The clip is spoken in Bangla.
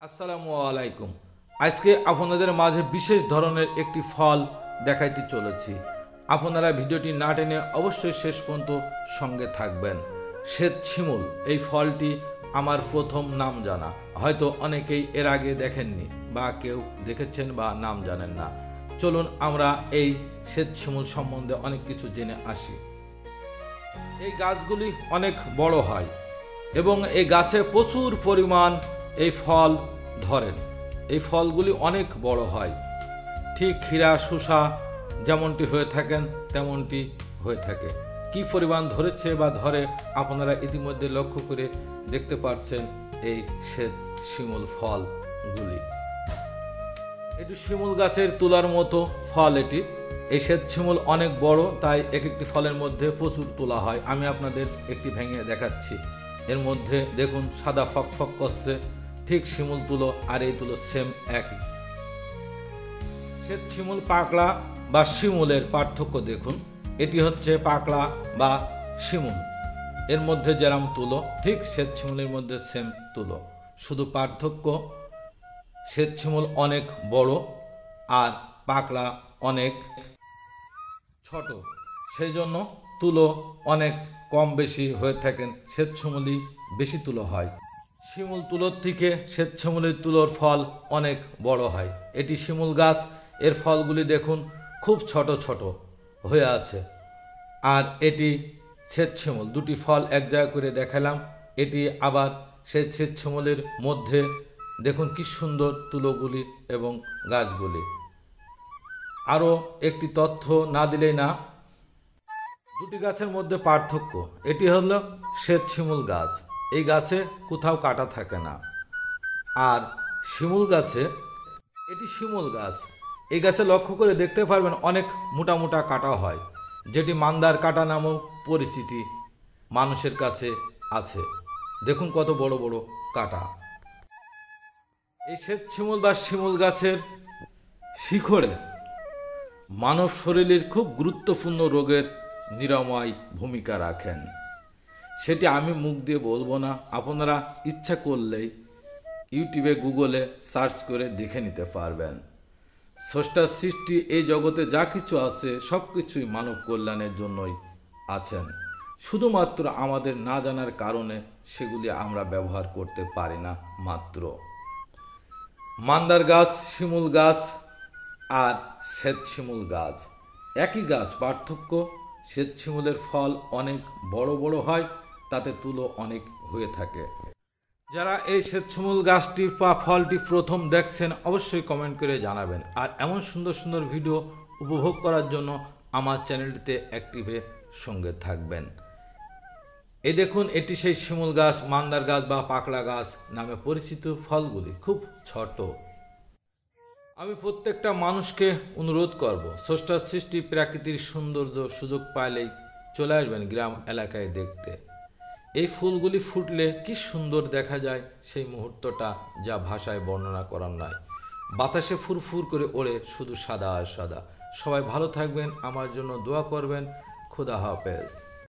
আসসালামু আলাইকুম। আজকে আপনাদের মাঝে বিশেষ ধরনের একটি ফল দেখাইতে চলেছি। আপনারা ভিডিওটি না টেনে অবশ্যই শেষ পর্যন্ত সঙ্গে থাকবেন। শ্বেত শিমুল এই ফলটি আমার প্রথম নাম জানা, হয়তো অনেকেই এর আগে দেখেননি বা কেউ দেখেছেন বা নাম জানেন না। চলুন আমরা এই শ্বেত শিমুল সম্বন্ধে অনেক কিছু জেনে আসি। এই গাছগুলি অনেক বড় হয় এবং এই গাছে প্রচুর পরিমাণ এই ফল ধরেন। এই ফলগুলি অনেক বড় হয়, ঠিক ক্ষীরা শসা যেমনটি হয়ে থাকেন তেমনটি হয়ে থাকে। কি পরিমাণ ধরেছে বা ধরে আপনারা ইতিমধ্যে লক্ষ্য করে দেখতে পাচ্ছেন এই শ্বেত শিমুল ফলগুলি। এটি শিমুল গাছের তুলার মতো ফল। এই শ্বেত শিমুল অনেক বড়, তাই এক একটি ফলের মধ্যে প্রচুর তুলা হয়। আমি আপনাদের একটি ভেঙে দেখাচ্ছি। এর মধ্যে দেখুন সাদা ফক ফক করছে, ঠিক শিমুল তুলো আর এই তুলো সেম একই। শ্বেত শিমুল পাকলা বা শিমুলের পার্থক্য দেখুন। এটি হচ্ছে পাকলা বা শিমুল, এর মধ্যে যেরকম তুলো ঠিক শ্বেত শিমুলের মধ্যে সেম তুলো, শুধু পার্থক্য শ্বেত শিমুল অনেক বড় আর পাকলা অনেক ছোট, সেই জন্য তুলো অনেক কম বেশি হয়ে থাকেন। শ্বেত শিমুলই বেশি তুলো হয়। শিমুল তুলোর থেকে শ্বেত শিমুলের তুলোর ফল অনেক বড় হয়। এটি শিমুল গাছ, এর ফলগুলি দেখুন খুব ছোট ছোট হয়ে আছে। আর এটি শ্বেত শিমুল, দুটি ফল এক জায়গা করে দেখালাম। এটি আবার সেই শ্বেত শিমুলের মধ্যে দেখুন কি সুন্দর তুলোগুলি এবং গাছগুলি। আরও একটি তথ্য না দিলেই না, দুটি গাছের মধ্যে পার্থক্য। এটি হলো শ্বেত শিমুল গাছ, এই গাছে কোথাও কাটা থাকে না। আর শিমুল গাছে, এটি শিমুল গাছ, এই গাছে লক্ষ্য করে দেখতে পারবেন অনেক মোটা মোটা কাটা হয়, যেটি মান্দার কাটা নামেও পরিচিতি মানুষের কাছে আছে। দেখুন কত বড় বড় কাটা। এই শ্বেত শিমুল বা শিমুল গাছের শিকড়ে মানব শরীরের খুব গুরুত্বপূর্ণ রোগের নিরাময় ভূমিকা রাখেন। সেটি আমি মুখ দিয়ে বলবো না, আপনারা ইচ্ছা করলেই ইউটিউবে গুগলে সার্চ করে দেখে নিতে পারবেন। স্রষ্টার সৃষ্টি এই জগতে যা কিছু আছে সব কিছুই মানব কল্যাণের জন্যই আছেন। শুধুমাত্র আমাদের না জানার কারণে সেগুলি আমরা ব্যবহার করতে পারি না মাত্র। মান্দার গাছ, শিমুল গাছ আর শ্বেত শিমুল গাছ একই গাছ, পার্থক্য শ্বেত শিমুলের ফল অনেক বড় বড় হয়, তাতে তুলো অনেক হয়ে থাকে। যারা এই শ্বেত শিমুল গাছটি বা ফলটি প্রথম দেখছেন অবশ্যই কমেন্ট করে জানাবেন। আর এমন সুন্দর সুন্দর ভিডিও উপভোগ করার জন্য আমার চ্যানেলটিতে অ্যাক্টিভে সঙ্গে থাকবেন। এই দেখুন, এটি সেই শিমুল গাছ, মান্দার গাছ বা পাকড়া গাছ নামে পরিচিত। ফলগুলি খুব ছোট। আমি প্রত্যেকটা মানুষকে অনুরোধ করব, স্রষ্টার সৃষ্টি প্রাকৃতিক সৌন্দর্য সুযোগ পাইলেই চলে আসবেন গ্রাম এলাকায় দেখতে। এই ফুলগুলি ফুটলে কি সুন্দর দেখা যায়, সেই মুহূর্তটা যা ভাষায় বর্ণনা করার নয়। বাতাসে ফুরফুর করে ওড়ে শুধু সাদা আর সাদা। সবাই ভালো থাকবেন, আমার জন্য দোয়া করবেন। খোদা হাফেজ।